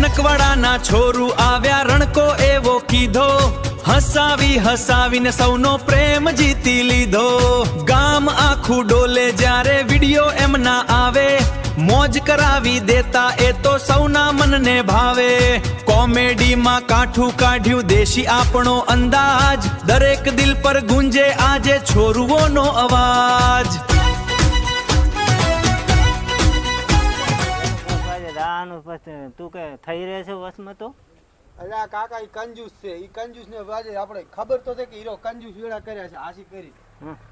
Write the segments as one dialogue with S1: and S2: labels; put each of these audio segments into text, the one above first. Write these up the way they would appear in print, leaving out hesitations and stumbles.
S1: કનકવાડાના છોરું આવ્યા રણકો એવો કીધો, હસાવી હસાવીને સૌનો પ્રેમ જીતી લીધો. ગામ આખું ડોલે જ્યારે વિડિયો એમના આવે, મોજ કરાવી દેતા એ તો સૌના મનને ભાવે. કોમેડીમાં કાઠું કાઢ્યું દેશી આપણો અંદાજ, દરેક દિલ પર ગુંજે આજે છોરુઓનો અવાજ.
S2: તું કે થઈ રહે છે વસમાં તો?
S3: અરે કાકા ઈ કંજૂસ છે, ઈ કંજૂસ ને આજે આપણે ખબર તો છે કે હીરો કંજૂસ વેડા કર્યા છે. આશી કરી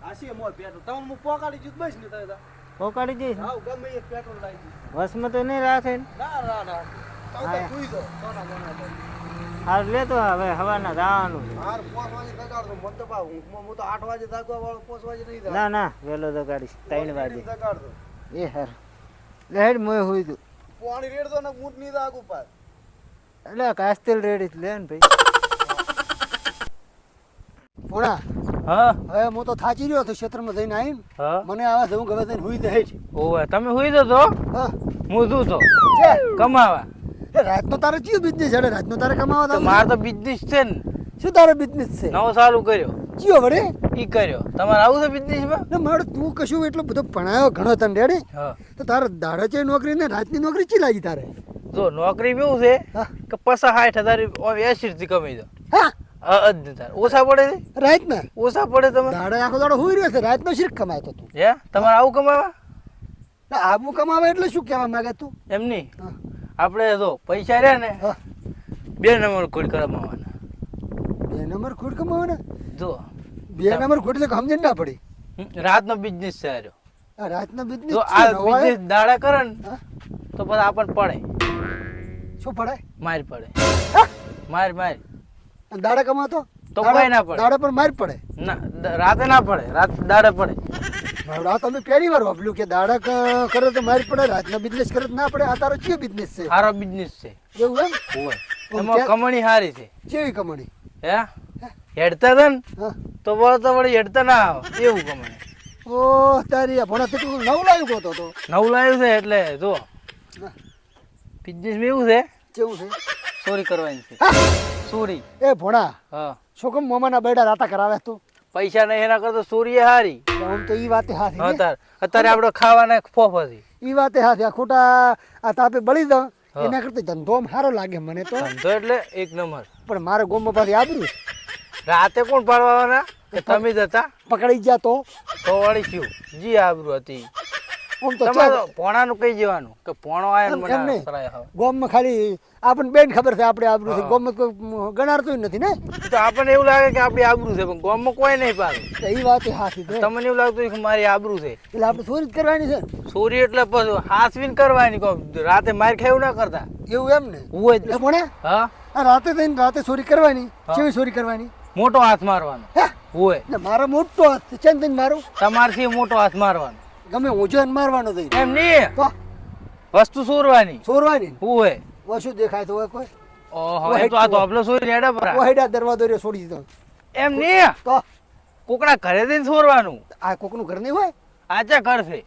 S3: આશી મોર પેટ્રોલ તમને હું પોકાડી જુદ બસ ને તને
S2: પોકાડી જઈશ.
S3: હાઉ ગમે એ પેટ્રોલ લાવી દઈશ.
S2: વસમાં તો નહીં રાખે ને?
S3: ના ના ના તો સુઈ દો સોના મોના તો
S2: હાર લે તો હવે હવાના જવાનું છે.
S3: હાર 5 વાગે જગાડતો મત તો પાઉં હું તો 8 વાગે જાગવા વાળો 5 વાગે નહીં
S2: ના ના વેલો જગાડીશ 3 વાગે
S3: જગાડતો.
S2: એ હાર લેડ મોય હોઈ તું
S3: પાણી રેડતો ને ઊંટ ની દાગ ઉપર
S2: એટલે કાસ્તેલ રેડી લે ને ભાઈ.
S3: પોણા
S4: હા
S3: હવે હું તો થાચી રહ્યો તો ક્ષેત્રમાં જઈને આવીને
S4: હા
S3: મને આવા જવું ગમે તેને હુઈ જાય છે.
S4: ઓવે તમે હુઈ દો તો
S3: હા
S4: હું શું તો
S3: છે
S4: કમાવા.
S3: એ રાતનો તારે કયો બિઝનેસ છે? રાતનો તારે કમાવા
S4: તો
S3: તારે
S4: મારે તો બિઝનેસ છે ને,
S3: શું તારો બિઝનેસ છે?
S4: નવો ચાલુ કર્યો
S3: કયો વડે
S4: ઈ કર્યો. તમારે આવું છે બિઝનેસમાં?
S3: ને મારે તું કશું એટલો બધો ભણાયો ઘણો તને રેડી
S4: હા
S3: તો તારે દાડે છે નોકરી ને રાતની નોકરી ચી લાગી તારે?
S4: જો નોકરી કેવું છે
S3: હા
S4: કે 50-60 હજાર 80 થી કમાઈ દો.
S3: હા
S4: જ ને તાર ઓછા પડે છે,
S3: રાતના
S4: ઓછા પડે તમે
S3: દાડે આખો દાડો હુઈ રહ્યો છે, રાતનો શીખ કમાતો તું.
S4: હે તમારે આવું કમાવા?
S3: ના, આબુ કમાવે એટલે શું કહેવા માંગે તું?
S4: એમ નહીં,
S3: હા
S4: આપણે જો પૈસા રહ્યા ને
S3: હા
S4: 2 નંબર ખોડ કમાવાના.
S3: 2 નંબર ખોટ કમાવાના?
S4: જો
S3: 2 નંબર ખોટ એટલે સમજણ ના પડી.
S4: રાતનો બિઝનેસ છે આર્યો.
S3: આ રાતનો બિઝનેસ
S4: જો આ બિઝનેસ દાડા કરે ને
S3: હા
S4: તો પછી આપણને પડે,
S3: શું પડે?
S4: માર પડે,
S3: હા?
S4: માર
S3: અને દાડે કમાતો
S4: તો કોઈ ના પડે.
S3: દાડે પર માર પડે.
S4: ના રાતે ના પડે, રાત દાડે પડે.
S3: આ તમે પહેલી વાર વાપર્યું કે દાડા કરે તો માર પડે, રાતનો બિઝનેસ કરે તો ના પડે. આ તારો કયો બિઝનેસ છે?
S4: સારો બિઝનેસ છે.
S3: એવું એમ?
S4: હોય એમાં કમાણી સારી છે.
S3: કેવી કમાણી?
S4: હે હેડતા હતા ને
S3: હા
S4: તો વળી હેડતા ના આવે એવું કમાણી.
S3: ઓ તારી આ ભણા તું નવું લાવ્યું કહો તો
S4: નવું લાવ્યું છે એટલે જો બિઝનેસ એવું છે,
S3: કેવું છે?
S4: ચોરી કરવાની છે. ચોરી.
S3: એ ભણા
S4: હા
S3: શું કેમ મોમાના બેડા રાતા કરાવે તું?
S4: પૈસા નહીં એના કરતા ચોરી એ સારી.
S3: આમ તો ઈ વાતે હાથી ને.
S4: અત્યારે આપડે ખાવાના ફોફ હતી.
S3: ઈ વાતે હાથી. આ ખોટા આ તાપે બળી દો એના કરતા ધંધો સારો લાગે મને તો.
S4: ધંધો એટલે એક નંબર.
S3: પણ મારે ગોમમાં પાછી આબરૂ છે.
S4: રાતે કોણ પાડવાના કે તમે જ હતા
S3: પકડાઈ ગયા તો
S4: વળી શું જી આબરૂ હતી.
S3: આમ તો
S4: તમારે પોણાનું કઈ જવાનું કે પોણો આયો ને
S3: એમ
S4: મને
S3: નહીં.
S4: સરાય હવે.
S3: ગોમમાં ખાલી આપણને બેન ખબર છે આપણે આબરૂ છે. ગોમમાં કોઈ ગણારતું નથી ને.
S4: તો આપણને એવું લાગે કે આપડી આબરૂ છે પણ ગામમાં કોઈ નહીં પાડે.
S3: તો ઈ વાતે હાથી છે.
S4: તમને એવું લાગતું કે મારી આબરૂ છે.
S3: એટલે આપણે ચોરી જ કરવાની છે ને.
S4: ચોરી એટલે પછી હાસવીન કરવાની કહો. રાતે માર ખાયું ના કરતા
S3: એવું એમ ને?
S4: હોય જ.
S3: એટલે ભણે
S4: હા
S3: આ રાતે થઈને રાતે ચોરી કરવાની.
S4: હા.
S3: કેવી ચોરી કરવાની?
S4: મોટો હાથ મારવાનો
S3: હે
S4: હોય.
S3: એટલે મારો મોટો હાથ છે. ચેન થઈને મારું
S4: તમારથી મોટો હાથ મારવાનો.
S3: ગમે ઊંચો મારવાનો થઈ
S4: એમ નહીં,
S3: તો
S4: વસ્તુ ચોરવાની
S3: ચોરવાની
S4: હોય.
S3: ઓછું દેખાય તો હોય કોઈ
S4: ઓહો એ તો આ ધોબલો ચોરી હેડા પર
S3: ઓહેડા દરવાજો રે છોડી દીધો
S4: એમ નહીં,
S3: તો
S4: કોકના ઘરે જઈને ચોરવાનું.
S3: આ કોકનું ઘર નહીં હોય
S4: આચા ઘર છે.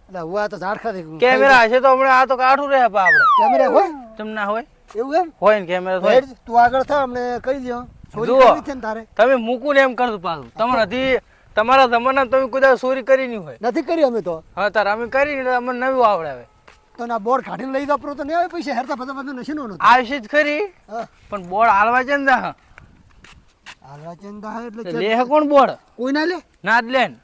S3: એટલે હું આ તો ઝાડખાથી
S4: કેમેરા હશે તો હમણાં આ તો કાઠું રહે આપણે.
S3: કેમેરા હોય
S4: તમને ના હોય?
S3: એવું એમ?
S4: હોય ને કેમેરા તો હોય.
S3: હેડ, તું આગળ થા અમને કહી દો ચોરી
S4: જુઓ.
S3: કરવી છે ને તારે?
S4: તમે મૂકું ને એમ કરતું પાછું. તમારા હજી તમારા જમાના તમે કોઈ દાડો ચોરી કરી નહીં હોય.
S3: નથી કરી અમે તો.
S4: હા તાર અમે કરી એટલે અમને નવું આવડે હવે.
S3: તો ના બોર્ડ કાઢીને લઈ વાપરો તો નહીં આવે પૈસા હેરતા બધા બધું નશી નો નથી.
S4: આવશે જ ખરી
S3: હા
S4: પણ બોર્ડ હાલવા છે ને દા.
S3: હાલવા ચંદા હે એટલે
S4: લે કોણ બોર્ડ
S3: કોઈ ના લે
S4: ના જ લે ને.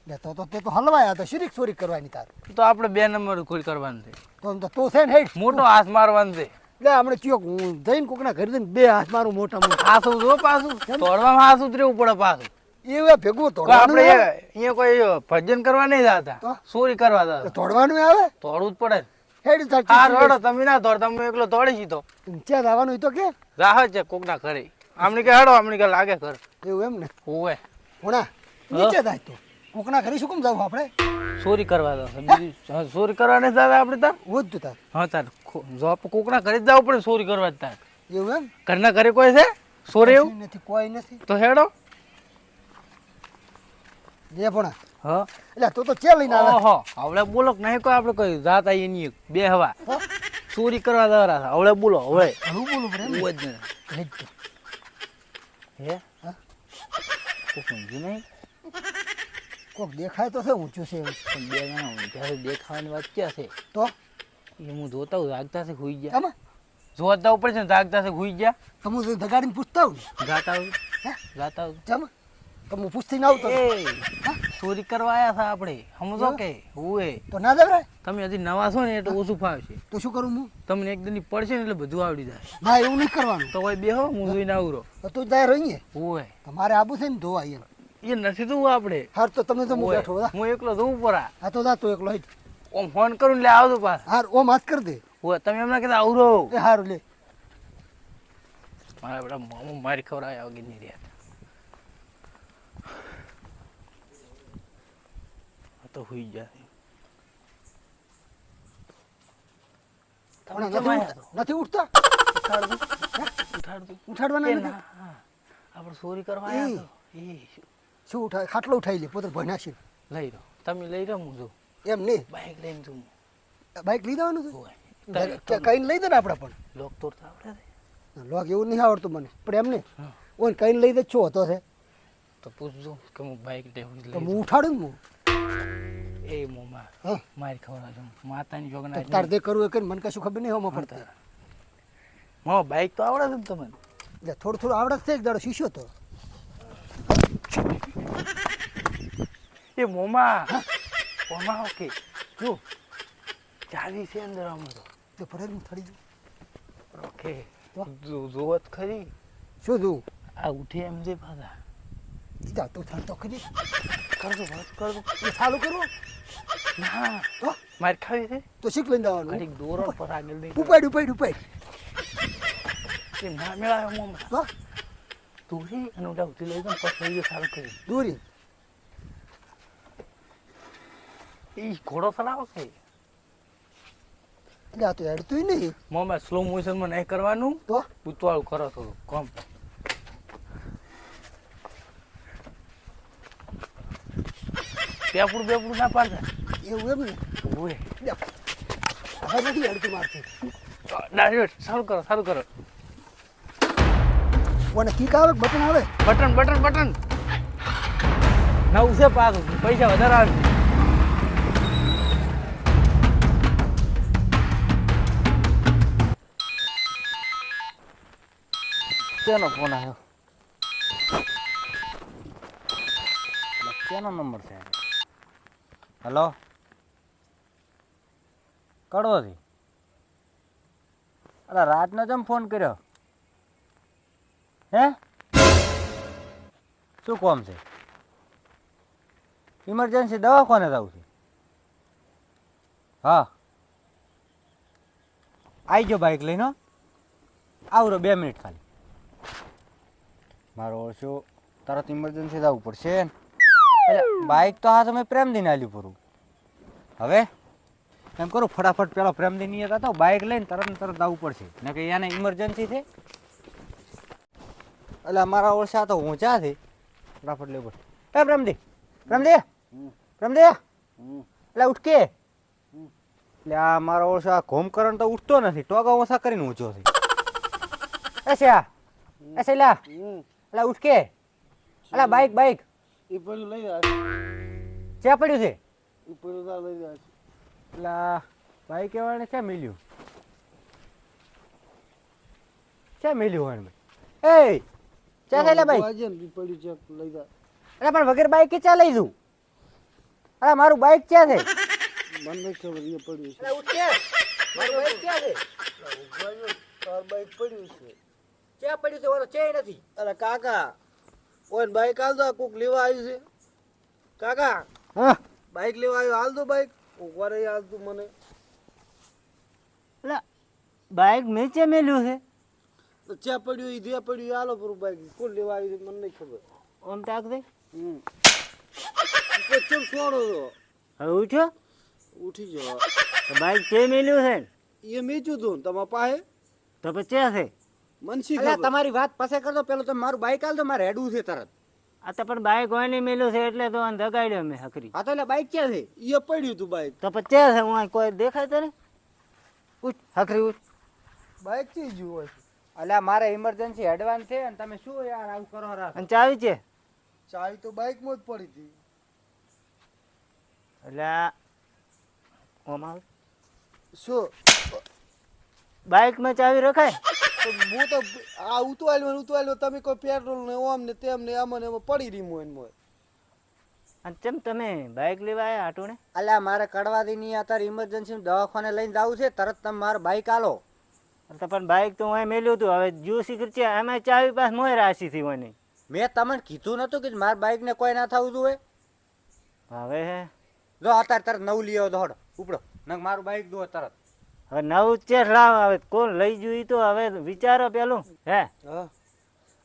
S3: લે તો તે તો હલવાયા તો શરીક ચોરી કરવાની તાર.
S4: તો આપણે 2 નંબર ખોલ કરવાનું છે.
S3: તો આમ તો તું છે ને હેડ
S4: મોટો હાથ મારવાનો છે.
S3: લે હમણાં ચિયો હું જઈને કોકના ઘરે જઈને 2 હાથ મારું મોટા મોટા.
S4: હાથ જો પાછું તોડવામાં હાથ ઉતરેવું પડે પાછું.
S3: એ ભેગું
S4: કોઈ
S3: તોડવાનું
S4: આપણે
S3: આવે?
S4: અહીંયા કોઈ ભજન કરવા નહીં જતા,
S3: તો?
S4: ચોરી કરવા જતા.
S3: તોડવાનું આવે?
S4: તોડવું જ પડે.
S3: હેડ તાર
S4: હા રોડો તમે ના તોડ, તમે એકલો તોડી છી તો
S3: ક્યાં જવાનું તો કે
S4: રાહ છે કોકના ઘરે. આમની કે હેડો આમની કે લાગે ઘર
S3: એવું એમ ને?
S4: હોવે.
S3: હોણા નીચે જાય તો કોકના ઘરે શું કેમ જાવ આપણે?
S4: ચોરી કરવા જતા બીજું. હા, ચોરી કરવા નહીં જતા આપણે તાર.
S3: હોત તું તાર
S4: હા તાર જોબ કોકના ઘરે જ જવું પડે ચોરી કરવા જ તાર.
S3: એવું એમ?
S4: ઘરના ઘરે કોઈ છે ચોરી એવું?
S3: નથી કોઈ નથી.
S4: તો હેડો.
S3: જે પણ
S4: હા
S3: એટલે તું તો ચે લઈને આવે?
S4: ઓહો હવે બોલો કે નહીં કોઈ આપણે કોઈ જાત આવીએ નહીં બે હવા.
S3: હા?
S4: ચોરી કરવા જવાના હતા. હવે બોલો હવે
S2: હું બોલું પડે એમ ને?
S4: ઉભો જ નહીં.
S2: લઈ જ તો.
S4: હે
S2: હા?
S4: કોઈ સમજ્યું નહીં?
S2: કોક દેખાય તો છે ઊંચું છે એવું.
S4: પણ બે જણા ઊંઘ્યા છે, દેખાવાની વાત ક્યાં છે?
S2: તો
S4: એ હું જોતા હું જાગતા છે હુઈ ગયા.
S2: આમાં
S4: જોતા ઉપર છે ને જાગતા છે હુઈ ગયા.
S2: તો હું જઈને ધગાડીને પૂછતા હોઉં ને.
S4: ગાતા હું
S2: હે?
S4: ગાતા હું
S2: જમ તો હું પૂછતી ના આવતો
S4: એ ચોરી કરવા આયા હતા આપણે સમજો કે હુએ
S2: તો ના દેવરાય.
S4: તમે હજી નવા છો ને એટલે ઓછું ફાવશે.
S2: તો શું કરું હું?
S4: તમને એક દિન પડશે ને એટલે બધું આવડી જાય.
S2: ના એવું નહીં કરવાનું.
S4: તો કોઈ બેહો હું જોઈને આવરો
S2: તો તું જાય રહીએ
S4: હુએ
S2: તમારે આબુ છે ને ધોવા અહીંયા.
S4: એ નથી જોવું આપણે.
S2: હાર તો તમે તો હું
S4: હુએ.
S2: બેઠો હતા.
S4: હું એકલો જોઉં પરા
S2: હા તો જા તું એકલો હિટ.
S4: ઓમ ફોન કરું ને લે આવજો પાસ.
S2: હાર ઓમ હાથ કરી દે.
S4: હુએ તમે એમના કહેતા આવરો.
S2: એ હારું લે.
S4: મારા બેટા મામું મારી ખવડાવ્યા વગર નહીં રહ્યા. આ તો હુઈ જાય.
S2: પણ નથી ઉઠતા.
S4: ઉઠાડ દઉં. ઉઠાડ દઉં.
S2: ઉઠાડવાના
S4: એ
S2: નથી.
S4: ના, હા. આપણે ચોરી કરવા આવ્યા તો એ
S2: શું ઉઠાય? ખાટલો ઉઠાઈ લે પોતે ભણાશી.
S4: લઈ રહ્યો તમે લઈ રહ્યો હું જો
S2: એમ નહીં
S4: બાઈક લઈને તું
S2: બાઈક લઈ જવાનું
S4: હોય
S2: છે કઈ લઈ દે ને આપણે પણ.
S4: લોક તોડતા આવડે છે
S2: લોક એવું નહીં આવડતું મને પણ એમ નહીં
S4: હા.
S2: ઓન કઈ લઈ દે છો હતો છે
S4: તો પૂછજો કે હું બાઈક લેવું
S2: તો
S4: લઈ
S2: હું ઉઠાડું ને હું.
S4: એ મોમાં
S2: હા
S4: મારી ખવડાવજો માતાની જોગના
S2: તાર દે કરવું એ કરીને મને કશું ખબર નહીં હોમાં પડતા.
S4: મો બાઈક તો આવડે છે ને તમને
S2: એટલે થોડું થોડું આવડત છે એક દાડો શીશો તો.
S4: એ મોમાં મોમાં ઓકે જો ચાવી છે અંદર આમ તો
S2: તે ભરેલું થડી ગયું.
S4: ઓકે
S2: તો?
S4: જોવત ખરી
S2: શું જોવું?
S4: આ ઉઠે એમ જે પાછા
S2: જા તું થાળ તો ખરી.
S4: કરજો વાત કરજો
S2: એ ચાલુ કરવું
S4: ના
S2: તો
S4: મારી ખાવી છે
S2: તો શીખ લઈને જવાનું.
S4: ઘડીક દોરો પર આગળ દઈ
S2: ઉપાડ ઉપાડ ઉપાડ.
S4: એ ના મેળાયો મોમાં
S2: તો
S4: દોરી અને ઓલા ઉઠી લઈ જાઉં પછી લઈ સારું કરી
S2: દોરી
S4: એ ઘોડો ચલાવો છે
S2: એટલે આ તો હેડતું નહીં.
S4: મોમાં સ્લો મોશનમાં નહીં કરવાનું
S2: તો
S4: ઉતવાળું કરો થોડું કમ પેપડું બેપડું ના પાડતા
S2: એવું એમ ને.
S4: ઓય
S2: લે. હવે નથી હેડતું મારથી.
S4: ડાયરેક્ટ સારું કરો સારું કરો
S2: કોને કીક આવે બટન આવે?
S4: બટન બટન બટન નવું છે પાછું પૈસા વધારે આવે
S5: કેનો ફોન આવ્યો? કેનો નંબર છે? હેલો, કડવાથી? અરે રાતનો જેમ ફોન કર્યો? હે શું કોમ છે? ઇમરજન્સી દવાખાને જવું છે? હા આવી જાઓ બાઈક લઈને. આવરો 2 મિનિટ ખાલી. મારો ઓળશો તરત ઇમરજન્સી જવું પડશે. એટલે બાઇક તો હા તમે પ્રેમ દઈને આલ્યું પૂરું. હવે એમ કરું ફટાફટ પેલો પ્રેમ દઈને નહીં હતા બાઇક લઈને તરત ને તરત આવવું પડશે ને કે એને ઇમરજન્સી છે. એટલે અમારા ઓળશા તો ઊંચા છે ફટાફટ લેવું પડશે. એ પ્રેમદી પ્રેમદી પ્રેમદી એટલે ઉઠકે. એટલે આ મારો ઓળશા ઘોમ કરણ તો ઉઠતો નથી ટોગા ઓછા કરીને ઊંચો છે. એ શ્યા એ શૈલા એટલે ઉઠકે. એટલે બાઈક બાઈક
S3: એ પડ્યું લઈ જાય
S5: ક્યાં પડ્યું છે?
S3: એ પડ્યું તાર લઈ જાય
S5: એટલે બાઈક એવાને ક્યાં મિલ્યું? ક્યાં મિલ્યું હોય ભાઈ? એ ક્યાં થયેલા બાઈક?
S3: આજે ને પડ્યું છે લઈ જાય
S5: અરે પણ વગર બાઈક કે ક્યાં લઈ જઉં? અરે મારું બાઈક ક્યાં છે?
S3: મને નહીં ખબર એ પડ્યું છે
S5: અરે ઉઠકે મારું બાઈક ક્યાં છે?
S3: તાર બાઈક પડ્યું છે.
S5: ક્યાં પડ્યું છે? ઓલો છે નથી.
S3: અરે કાકા ઓય બાઈક હાલ દો કોક લેવા આવ્યું છે. કાકા
S2: હા
S3: બાઈક લેવા આવ્યો હાલ દો બાઈક ઉભા રહી હાલ તું મને.
S2: એટલે બાઈક નીચે મેલ્યું છે.
S3: તો ચા પડ્યું એ દે પડ્યું એ હાલો પૂરું બાઈક કોણ લેવા આવ્યું છે મને નહીં ખબર.
S2: ઓમ તાક દે.
S3: ચમ છોડો તો
S2: હવે ઉઠ્યો
S3: ઉઠી જાઓ.
S2: તો બાઈક તે મેલ્યું છે ને?
S3: એ મેચ્યું તું ને તમારા પાસે
S2: તો પછી છે
S3: મનસી
S5: અલ્યા
S3: ખબર.
S5: તમારી વાત પાસે કરતો પેલો તમે મારું બાઈક હાલ દો મારે હેડવું છે તરત.
S2: આ તો પણ બાઈક હોય ને મેલ્યું છે એટલે તો આને દગાડ્યો મેં હકરી.
S5: હા તો એટલે બાઈક ક્યાં છે?
S3: એ પડ્યું તું બાઈક.
S2: તો પછી છે હું કોઈ દેખાય તને? ઉઠ હકરી ઉઠ.
S3: બાઇક ચી ગયું હોય
S5: અલ્યા મારે ઇમરજન્સી એડવાન્સ છે અને તમે શું યાર આવું કરો રાખ.
S2: અને ચાવી છે
S3: ચાવી તો બાઇકમાં જ પડી હતી.
S2: એટલે ઓમ આવ
S3: શું
S2: બાઇકમાં ચાવી રખાય.
S3: તો હું તો આ ઉતવાલ્યો તમે કોઈ પેટ્રોલ ને ઓમ ને તેમ ને આમાં ને એમાં પડી રહી મોય ને મોય.
S2: અને ચમ તમે બાઇક લેવા આવ્યા આટુને?
S5: અલ્યા મારે કડવાથી નહીં અત્યારે ઇમરજન્સી દવાખાને લઈને જવું છે તરત તમે મારો બાઈક આલો.
S2: તો પણ બાઇક તો હું મેલ્યું હતું. હવે જ્યુસી કરી એમાં ચાવી પાસ મોય રાશી થી હોય નહીં.
S5: મેં તમને કીધું નતું કે મારા બાઈક ને કોઈ ના થવું જોઈએ.
S2: હવે
S5: જો અત્યારે તરત નવું લઈ આવો તો હડો ઉપડો નક મારું બાઈક દો તરત.
S2: હવે નવું ચેસ લાવ. હવે કોણ લઈ જોઈ તો હવે વિચારો પેલું હે
S3: હા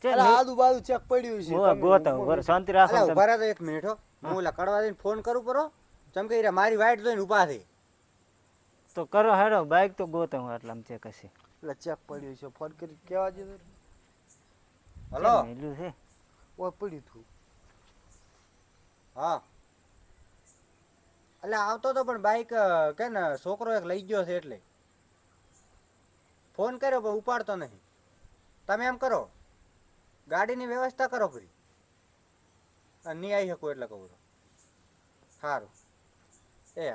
S2: ચે
S3: અલા આજુ બાજુ ચેક પડ્યું છે તમે
S2: ગોતો શાંતિ રાખો
S5: અલ્યા
S2: તમે.
S5: ઉભા રહો એક મિનિટ હો હું ઓલા કડવાથી ફોન કરું પરો ચમકે રે મારી વાઈટ જોઈને ઊભા થઈ.
S2: તો કરો હેડો બાઇક તો ગોતો હું આટલામાં ચેક હશે.
S3: એટલે ચેક પડ્યું છે ફોન કરી કેવા દે
S5: હલો
S2: મેલ્યું છે
S3: ઓય પડ્યું હતું.
S5: હા એટલે આવતો તો પણ બાઈક કે ને છોકરો એક લઈ ગયો છે એટલે ફોન કર્યો પણ ઉપાડતો નહીં. તમે એમ કરો ગાડીની વ્યવસ્થા કરો પૂરી અને નહીં આવી શકો એટલે કહું તો સારું એ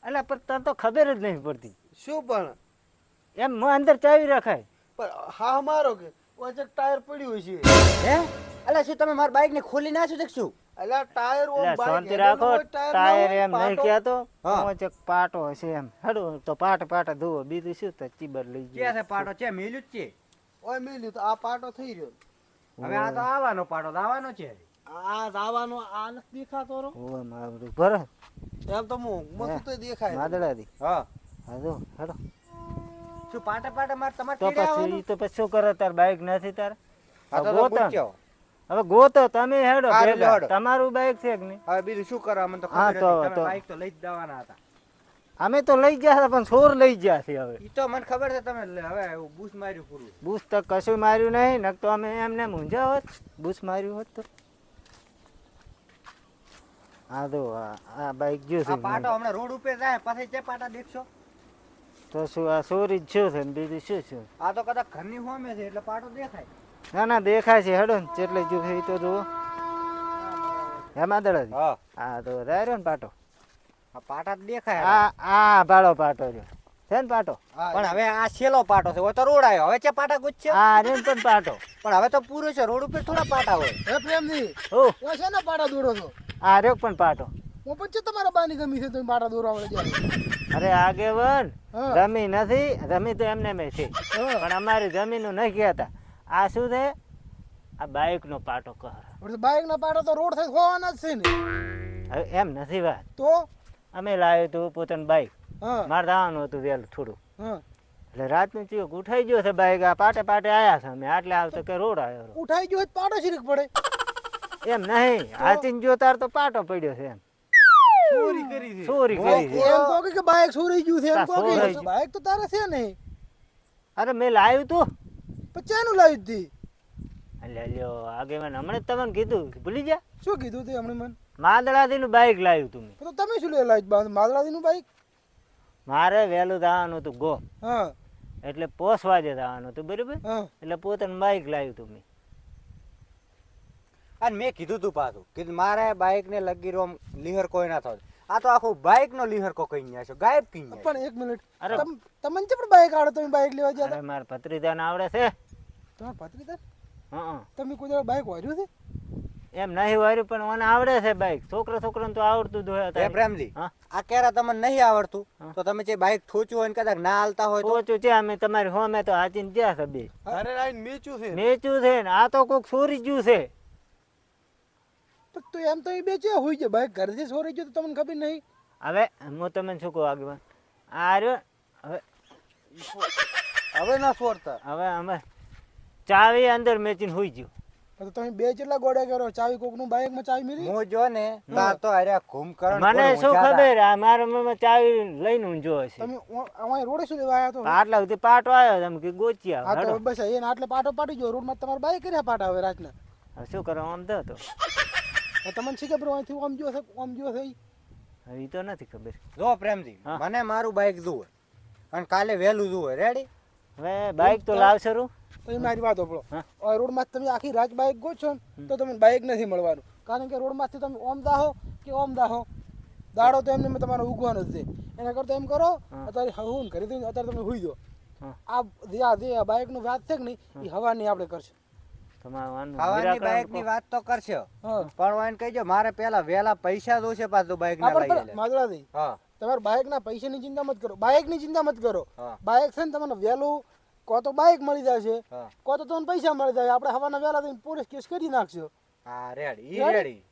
S2: એટલે પણ તને તો ખબર જ નહીં પડતી.
S3: શું પણ
S2: એમ અંદર ચાવી રખાય.
S3: પણ હા મારો કે ઓય ચેક ટાયર પડ્યું છે.
S5: હે અલ્યા શું તમે મારા બાઈક ને ખોલી નાખ્યું છે કે શું?
S3: અલા ટાયર ઓમ
S2: એટલે
S3: બાઈક
S2: શાંતિ
S3: હેડલ
S2: રાખો.
S3: હોય, ટાયર ના
S2: ટાયર
S3: હોય,
S2: એમ નહીં
S3: પાટો.
S2: કહેતો.
S5: હા.
S2: મોચક પાટો હશે એમ. હેડો તો પાટા ધોવો બીજું શું તો ચીબર લઈ
S5: ક્યાં છે
S2: ગયો.
S5: પાટો છે મેલ્યું જ છે.
S3: ઓય મેલ્યું તો આ પાટો થઈ રહ્યો.
S5: હવે આ તો આવવાનો પાટો તો આવવાનો છે.
S3: આ દાવાનો આ નથી દેખાતો રો.
S2: ઓય મારું ભરો
S3: એમ તો હું મસ્ત તો દેખાય.
S2: માદડાથી.
S5: હા
S2: હા જો હેડો.
S5: શું પાટા પાટા માર તમારે
S2: તો
S5: તેડે
S2: પછી
S5: આવવાનું?
S2: ઈ તો પછી શું કરો તાર બાઇક નથી તાર.
S5: હા તો
S2: ગોતો.
S5: પૂછ્યો.
S2: હવે ગોતો તમે હેડો
S5: હારું,
S2: ભેગા.
S5: હેડો.
S2: તમારું બાઇક છે કે નહીં?
S5: હવે બીજું શું કરવા મને તો
S2: હા,
S5: ખબર
S2: તો-
S5: હતી. તમે
S2: તો.
S5: બાઈક તો લઈ જ જવાના હતા.
S2: અમે તો લઈ ગયા હતા પણ સોર લઈ ગયા છે હવે.
S5: ઈ તો મને ખબર છે તમે હવે એવું બૂસ માર્યું પૂરું.
S2: બુશ તો કશું માર્યું નહીં. નક તો અમે એમને મૂંઝા હોત. બુશ માર્યું હોત તો. આ તો આ બાઇક જો
S5: આ પાટો
S2: છે.
S5: હમણાં રોડ ઉપર જાય પછી જે પાટા દેખશો
S2: તો શું આ સોરી જ શું છે ને બીજું શું છે?
S5: આ તો કદાચ ઘરની હોમે છે એટલે પાટો દેખાય.
S2: ના ના દેખાય છે હેડો ને જેટલે જો છે ઈ તો જુઓ. એમાં દડા
S5: હા
S2: આ તો રાયરો ને પાટો.
S5: આ પાટા જ દેખાય.
S2: આ ભાડો પાટો રહ્યો છે ને પાટો.
S5: પણ હવે આ છેલ્લો પાટો છે. હવે તો રોડ આવ્યો. હવે છે પાટા ગુચ્છે.
S2: આ રે પણ પાટો.
S5: પણ હવે તો પૂરો છે. રોડ ઉપર થોડા પાટા હોય.
S3: હે પ્રેમજી
S2: ઓ
S3: ઓય છે ને પાટા દોરો છો.
S2: આ રહ્યો પણ પાટો.
S3: હું પણ છે તમારા બાની ગમી છે તમે પાટા દોરાવડે જાય.
S2: અરે આગેવન
S3: હા.
S2: જમી નથી. જમી તો એમને મેં છે
S3: હા.
S2: પણ અમારી જમીનનું નહીં કહેતા. આ શું છે? આ બાઇક નો પાટો કહે.
S3: બાઈક ના પાટા તો રોડ થઈ ખોવાના જ છે ને.
S2: હવે એમ નથી વાત.
S3: તો
S2: અમે લાવ્યું હતું પોતાનું બાઇક.
S3: હા
S2: મારે જવાનું હતું વહેલું થોડું.
S3: હા
S2: એટલે રાતનું ચીક ઉઠાઈ ગયો છે બાઇક. આ પાટે પાટે આયા છે અમે. આટલે આવતો કે રોડ આવ્યો.
S3: ઉઠાઈ ગયો હોય તો પાટો શીરીક પડે.
S2: એમ નહીં. હાચીને જો તાર તો પાટો પડ્યો છે એમ.
S3: ચોરી કરી છે.
S2: ચોરી કરી છે.
S3: એમ કહો કે બાઈક ચોરી ગયું છે એમ કહો
S2: ચોરાઈ
S3: કે
S2: ગયું.
S3: બાઈક તો તારે છે નહીં.
S2: અરે મેં લાવ્યું તું.
S3: પચાનું લાવી હતી.
S2: એટલે લ્યો આગેવાન હમણાં જ તમને કીધું ભૂલી જા.
S3: શું કીધું તે હમણાં મને?
S2: માદળાથી નું બાઇક લાવ્યું તું મેં.
S3: તો તમે શું લે લાવી માદરાદી નું બાઈક?
S2: મારે વહેલું જવાનું હતું ગો.
S3: હા
S2: એટલે પોસવા જ જવાનું હતું બરોબર.
S3: હા
S2: એટલે પોતાનું બાઇક લાવ્યું તું મેં.
S5: અને મેં કીધું તું પાછું કે મારે બાઈક ને લગી રોમ લીહર કોઈ ના થાય. આ તો આખું બાઈક નો લીહર કો કઈ ગયા છો ગાયબ કઈ ગયા.
S3: પણ એક મિનિટ
S2: અરે.
S3: તમને છે પણ બાઈક આવડે તમે બાઈક લેવા ગયા
S2: અરે મારા ભત્રીજાને આવડે છે.
S3: તમારા ભત્રીજા
S2: હં.
S3: તમે કોઈ દાડો બાઈક વાર્યું છે?
S2: એમ નહીં વાર્યું પણ મને આવડે છે બાઇક. છોકરાને તો આવડતું જ હોય
S5: હે
S2: અત્યારે.
S5: પ્રેમજી
S2: હા.
S5: આ કેરા તમને નહીં આવડતું
S2: હા.
S5: તો તમે જે બાઈક ઠોચ્યું હોય ને કદાચ ના હાલતા હોય તો
S2: ઓછું છે અમે તમારી હોમે તો હાચીને જ્યાં છે બે.
S3: અરે રાઈન મેચું છે.
S2: મેચું છે ને આ તો કોક ચોરી ગયું છે.
S3: તો તું એમ તો એ બેચે હોય છે બાઈક ઘરેથી ચોરી ગયો તો તમને ખબર નહીં.
S2: હવે હું તમને શું કહું આગેવાન. આ રહ્યો હવે
S3: હવે ના છોડતા.
S2: હવે અમે ચાવી અંદર મેચીને હોઈ ગયો.
S3: તો તમે બે જેટલા ગોડા કરો ચાવી કોક નું બાઈક માં ચાવી મેલી.
S5: હું જો ને તાર તો અરે કુંભકરણ
S2: મને શું ખબર આ મારા મમ્મી ચાવી લઈને ઊંઝો હશે.
S3: તમે અમારે રોડે શું લેવા આવ્યા તો?
S2: આટલા સુધી પાટો આવ્યો તમે કે ગોચી
S3: હા
S2: આવો
S3: તો
S2: હેડો.
S3: બસ એને આટલે પાટો પાડી ગયો રોડ માં તમારે બાઈક કર્યા પાટા હવે રાતના.
S2: હવે શું કરો આમ તો
S3: હવે તમને શીખે બ્રો અહીંથી આમ જો છે ઈ.
S2: હવે ઈ તો નથી ખબર.
S5: જો પ્રેમજી
S2: હા.
S5: મને મારું બાઈક જુએ અને કાલે વહેલું જુઓ રેડી
S2: હવે બાઇક તો લાવશે રૂ
S3: પછી મારી વાત સાંભળો
S2: હા.
S3: હવે રોડમાં તમે આખી રાત બાઇક ગોઠો ને તો તમને બાઇક નથી મળવાનું કારણ કે રોડમાંથી તમે ઓમ દાહો કે ઓમ દાહો દાડો તો એમને તમારે ઉગવાનો જ છે એના કરતાં એમ કરો અત્યારે હું કરી દઉં અત્યારે તમે હુઈ દો
S2: હા.
S3: આ બાઇકનું વાત છે કે નહીં એ હવાની આપણે કરશે
S2: તમારું
S5: ખાવાની બાઇક ની વાત તો કરશો
S3: હા
S5: પણ એને કહીજો મારે પેલા વહેલા પૈસા જોશે પાછું બાઇક ના લઈ લે
S3: માધુરાજી
S5: હા
S3: તમારે બાઇકના પૈસાની ચિંતા મત કરો બાઇકની ચિંતા મત કરો
S5: હા.
S3: બાઇક છે ને તમને વહેલું કો તો બાઇક મળી જશે
S5: હા
S3: કો તો તમને પૈસા મળી જાય આપણે હવાના વહેલા થઈને પોલીસ કેસ કરી નાખશો
S5: હા રેડી ઈ
S3: રેડી?
S5: રેડી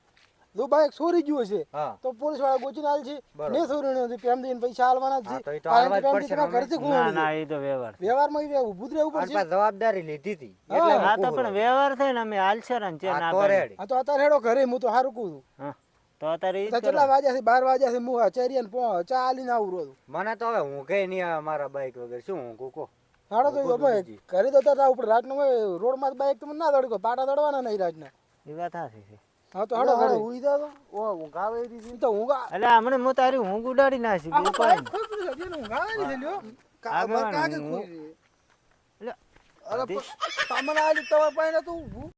S3: જો બાઇક ચોરી ગયું છે
S5: હા
S3: તો પોલીસ વાળા ગોચીને આલ છે
S5: બરોબર.
S3: ને ચોરી નથી પ્રેમ દઈને પૈસા આલવાના જ
S5: હા, તો
S3: છે
S5: ઈ તો
S3: કારણ
S5: આલવા જ
S3: કે
S5: પડશે
S3: તમારા
S5: ને
S3: ઘરથી
S2: ના
S3: ગુમાવી
S2: ના એ તો વ્યવહાર
S3: વ્યવહારમાં ઈ ઊભું જ રહેવું
S5: અને
S3: પડશે
S5: પાછી જવાબદારી લીધી હતી
S3: હા.
S5: એટલે
S2: હા
S5: હું
S2: તો
S5: કહું
S2: પણ વ્યવહાર થાય ને અમે આલસરાને છે
S5: છું.
S2: ના
S5: હા, તો
S2: પાડીએ.
S5: રેડી
S3: હા તો અત્યારે હેડો ઘરે હું તો સારું કહું છું
S2: હા તો અત્યારે ઈ જ
S3: તો
S2: કરો.
S3: કેટલા વાગ્યા છે 12 વાગ્યા છે હું આ ચેરિયન ચા આલીને આવું રોજ
S5: મને તો હવે હું કઈ નહીં આવે મારા બાઇક વગર શું હું કુકો
S3: હાડો તો
S5: ઊભું
S3: અમે
S5: બીજી.
S3: ઘરે તો અત્યારે ઉપર રાતનો રોડમાં બાઇક તમે ના દોડી પાટા દોડવાના નહીં રાતના
S2: ઈ વાત સાચી છે
S3: હા તો હાડો ઘરે
S5: ઉઈ દો ઓ હું ગાવે રી
S3: ઈ તો ઊંઘ
S2: એટલે હમણાં હું તારી ઊંઘ ઉડાડી નાખી
S3: આ
S2: બીજું
S3: બાઇક
S2: કોઈ
S3: ખોઈ પડી છે ઊંઘ આવે છે લ્યો
S2: આગળ
S3: કાગે
S2: ઊંઘ.
S3: ખોઈ છે.
S2: એટલે
S3: અરે સામાન આલી તમારા પાસે નતું ઊભું